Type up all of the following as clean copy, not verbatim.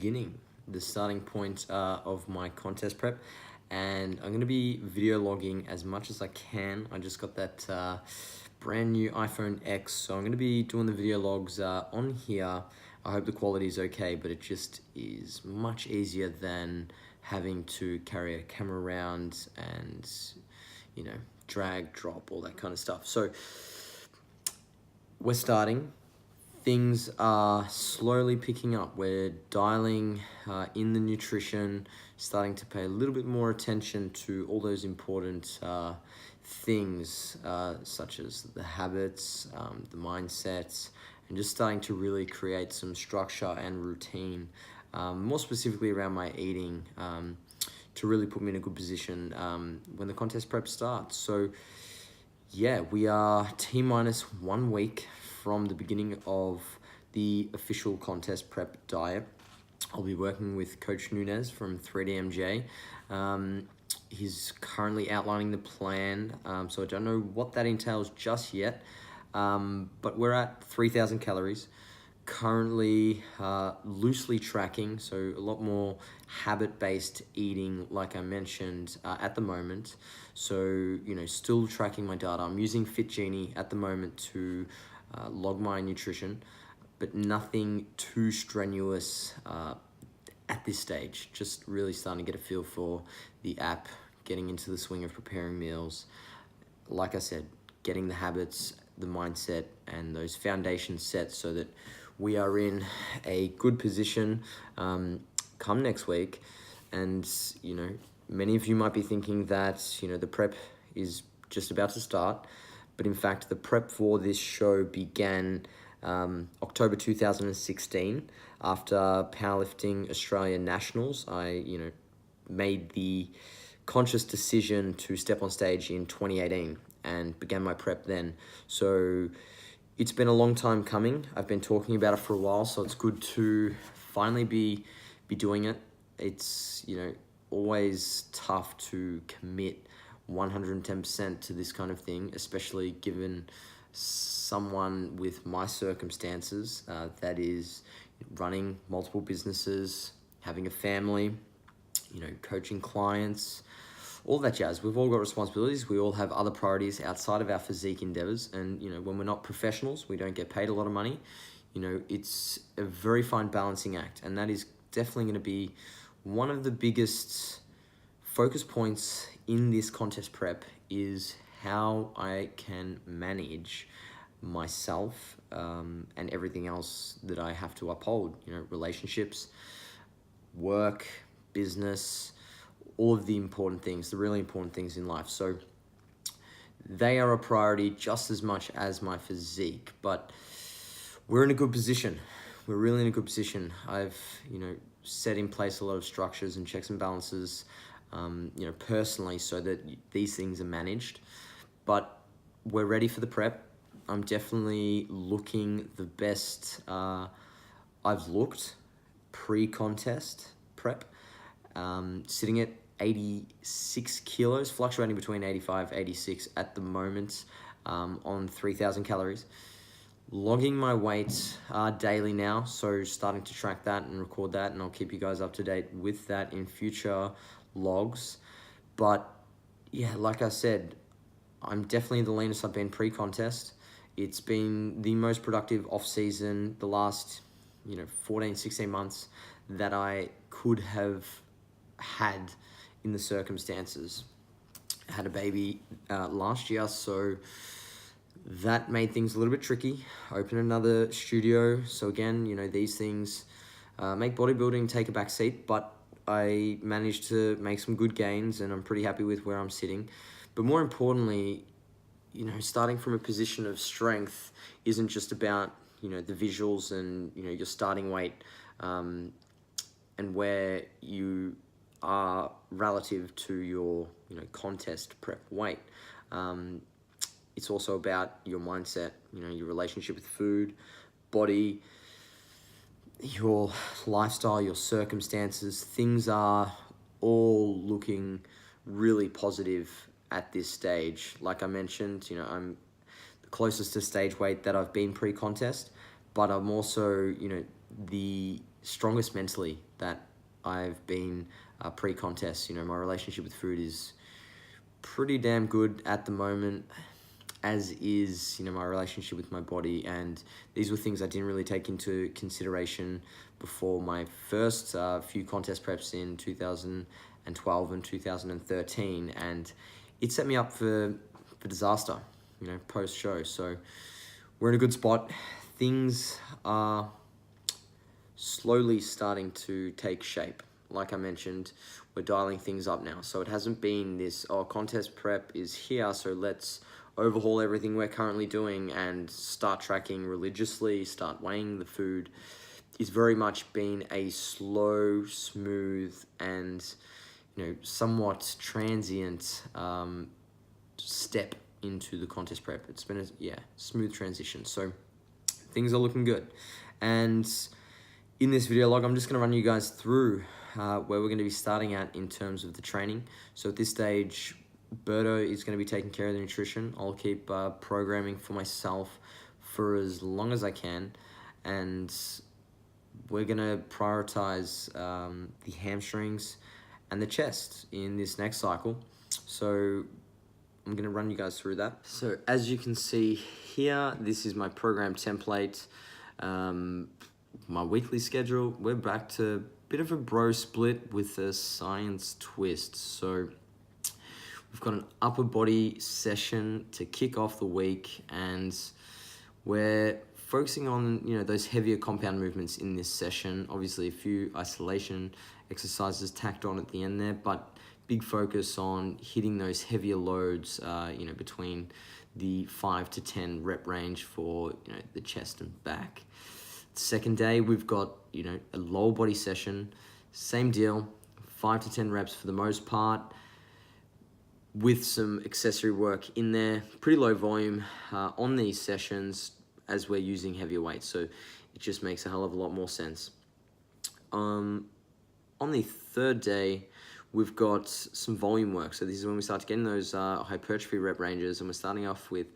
beginning, the starting point of my contest prep, and I'm going to be video logging as much as I can. I just got that brand new iPhone X, so I'm going to be doing the video logs on here. I hope the quality is okay, but it just is much easier than having to carry a camera around and, you know, drag, drop, all that kind of stuff. So we're starting. Things are slowly picking up. We're dialing in the nutrition, starting to pay a little bit more attention to all those important things, such as the habits, the mindsets, and just starting to really create some structure and routine, more specifically around my eating, to really put me in a good position when the contest prep starts. So yeah, we are T-minus 1 week from the beginning of the official contest prep diet. I'll be working with Coach Nunez from 3DMJ. He's currently outlining the plan, so I don't know what that entails just yet, but we're at 3,000 calories. Currently loosely tracking, so a lot more habit-based eating, like I mentioned, at the moment. So, you know, still tracking my data. I'm using FitGenie at the moment to log my nutrition, but nothing too strenuous at this stage. Just really starting to get a feel for the app, getting into the swing of preparing meals. Like I said, getting the habits, the mindset, and those foundations set so that we are in a good position come next week. And, you know, many of you might be thinking that, you know, the prep is just about to start. But in fact, the prep for this show began October 2016 after Powerlifting Australia Nationals. I, you know, made the conscious decision to step on stage in 2018 and began my prep then. So it's been a long time coming. I've been talking about it for a while, so it's good to finally be doing it. It's, you know, always tough to commit 110% to this kind of thing, especially given someone with my circumstances, that is running multiple businesses, having a family, you know, coaching clients, all that jazz. We've all got responsibilities. We all have other priorities outside of our physique endeavors. And, you know, when we're not professionals, we don't get paid a lot of money. You know, it's a very fine balancing act. And that is definitely going to be one of the biggest focus points in this contest prep, is how I can manage myself and everything else that I have to uphold. You know, relationships, work, business, all of the important things, the really important things in life. So they are a priority just as much as my physique, but we're in a good position. We're really in a good position. I've, you know, set in place a lot of structures and checks and balances, you know, personally, so that these things are managed. But we're ready for the prep. I'm definitely looking the best I've looked pre-contest prep, sitting at 86 kilos, fluctuating between 85, 86 at the moment, on 3,000 calories. Logging my weight daily now, so starting to track that and record that, and I'll keep you guys up to date with that in future logs. But yeah, like I said, I'm definitely the leanest I've been pre-contest. It's been the most productive off-season, the last, you know, 14, 16 months that I could have had in the circumstances. I had a baby last year, so that made things a little bit tricky. Opened another studio, so again, you know, these things make bodybuilding take a back seat, but I managed to make some good gains, and I'm pretty happy with where I'm sitting. But more importantly, you know, starting from a position of strength isn't just about, you know, the visuals and, you know, your starting weight and where you are relative to your, you know, contest prep weight. It's also about your mindset, you know, your relationship with food, body, your lifestyle, your circumstances. Things are all looking really positive at this stage. Like I mentioned, you know, I'm the closest to stage weight that I've been pre-contest, but I'm also, you know, the strongest mentally that I've been pre-contest. You know, my relationship with food is pretty damn good at the moment, as is, you know, my relationship with my body. And these were things I didn't really take into consideration before my first few contest preps in 2012 and 2013, and it set me up for disaster, you know, post-show. So we're in a good spot. Things are slowly starting to take shape. Like I mentioned, we're dialing things up now. So it hasn't been this, oh, contest prep is here, so let's overhaul everything we're currently doing and start tracking religiously, start weighing the food. It's very much been a slow, smooth, and, you know, somewhat transient step into the contest prep. It's been a smooth transition. So things are looking good. And in this video log, I'm just gonna run you guys through where we're gonna be starting at in terms of the training. So at this stage, Berto is gonna be taking care of the nutrition. I'll keep programming for myself for as long as I can. And we're gonna prioritize the hamstrings and the chest in this next cycle. So I'm gonna run you guys through that. So as you can see here, this is my program template. My weekly schedule, we're back to a bit of a bro split with a science twist. So we've got an upper body session to kick off the week, and we're focusing on, you know, those heavier compound movements in this session. Obviously a few isolation exercises tacked on at the end there, but big focus on hitting those heavier loads, you know, between the 5 to 10 rep range for, you know, the chest and back. Second day, we've got, you know, a lower body session, same deal, 5 to 10 reps for the most part, with some accessory work in there, pretty low volume on these sessions as we're using heavier weights. So it just makes a hell of a lot more sense. On the third day, we've got some volume work. So this is when we start to get in those hypertrophy rep ranges, and we're starting off with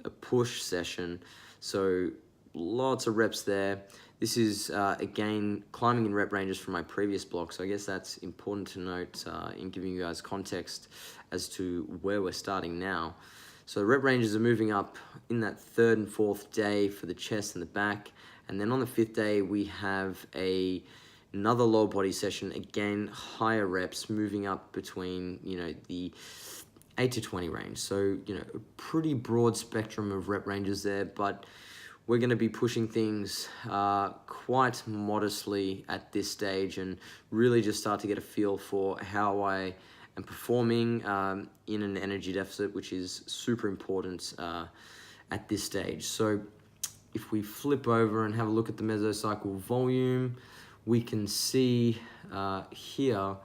a push session. So lots of reps there. This is, again, climbing in rep ranges from my previous block, so I guess that's important to note in giving you guys context as to where we're starting now. So rep ranges are moving up in that third and fourth day for the chest and the back, and then on the fifth day we have another lower body session, again, higher reps, moving up between, you know, the 8 to 20 range. So, you know, a pretty broad spectrum of rep ranges there, but we're going to be pushing things quite modestly at this stage and really just start to get a feel for how I am performing in an energy deficit, which is super important at this stage. So if we flip over and have a look at the mesocycle volume, we can see here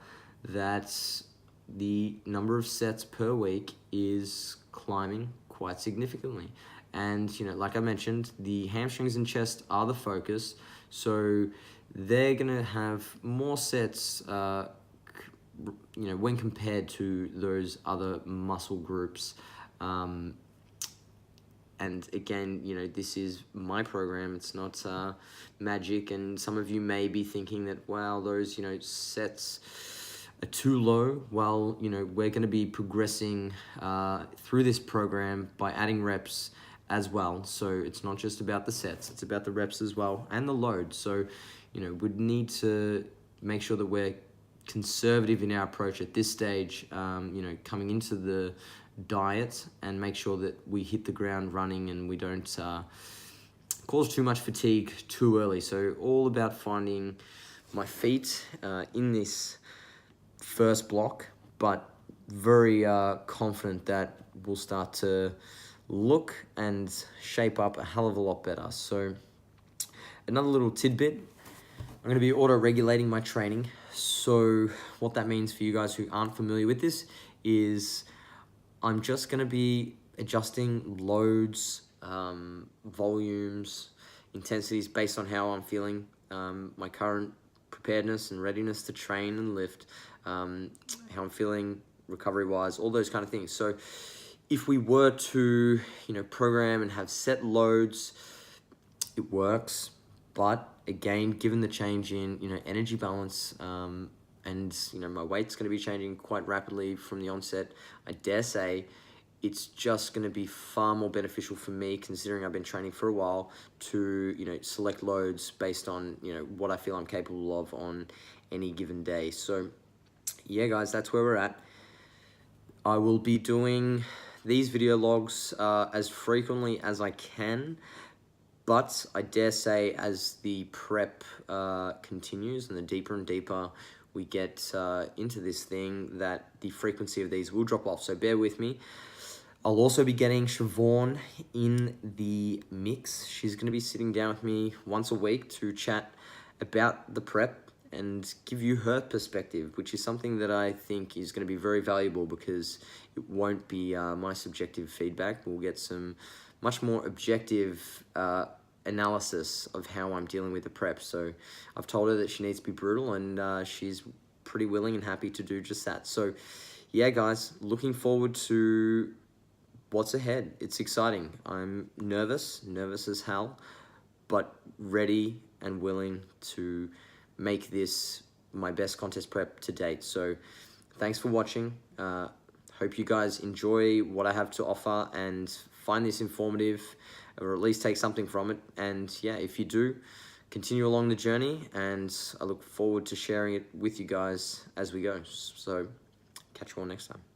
that the number of sets per week is climbing quite significantly. And, you know, like I mentioned, the hamstrings and chest are the focus, so they're gonna have more sets, you know, when compared to those other muscle groups. And again, you know, this is my program, it's not magic, and some of you may be thinking that, wow, those, you know, sets are too low. Well, you know, we're gonna be progressing through this program by adding reps as well. So it's not just about the sets, it's about the reps as well, and the load. So, you know, we'd need to make sure that we're conservative in our approach at this stage, you know, coming into the diet, and make sure that we hit the ground running and we don't cause too much fatigue too early. So all about finding my feet in this first block, but very confident that we'll start to look and shape up a hell of a lot better. So another little tidbit, I'm going to be auto-regulating my training. So what that means for you guys who aren't familiar with this is I'm just going to be adjusting loads, volumes, intensities based on how I'm feeling, my current preparedness and readiness to train and lift, how I'm feeling recovery-wise, all those kind of things. So if we were to, you know, program and have set loads, it works. But again, given the change in, energy balance, and, my weight's going to be changing quite rapidly from the onset, I dare say it's just going to be far more beneficial for me, considering I've been training for a while, to, select loads based on, what I feel I'm capable of on any given day. So yeah, guys, that's where we're at. I will be doing these video logs as frequently as I can, but I dare say as the prep continues and the deeper and deeper we get into this thing, that the frequency of these will drop off, so bear with me. I'll also be getting Siobhan in the mix. She's going to be sitting down with me once a week to chat about the prep and give you her perspective, which is something that I think is going to be very valuable, because it won't be my subjective feedback. We'll get some much more objective analysis of how I'm dealing with the prep. So I've told her that she needs to be brutal, and she's pretty willing and happy to do just that. So yeah, guys, looking forward to what's ahead. It's exciting. I'm nervous as hell, but ready and willing to make this my best contest prep to date. So thanks for watching. Hope you guys enjoy what I have to offer and find this informative, or at least take something from it. And yeah, if you do, continue along the journey, and I look forward to sharing it with you guys as we go. So catch you all next time.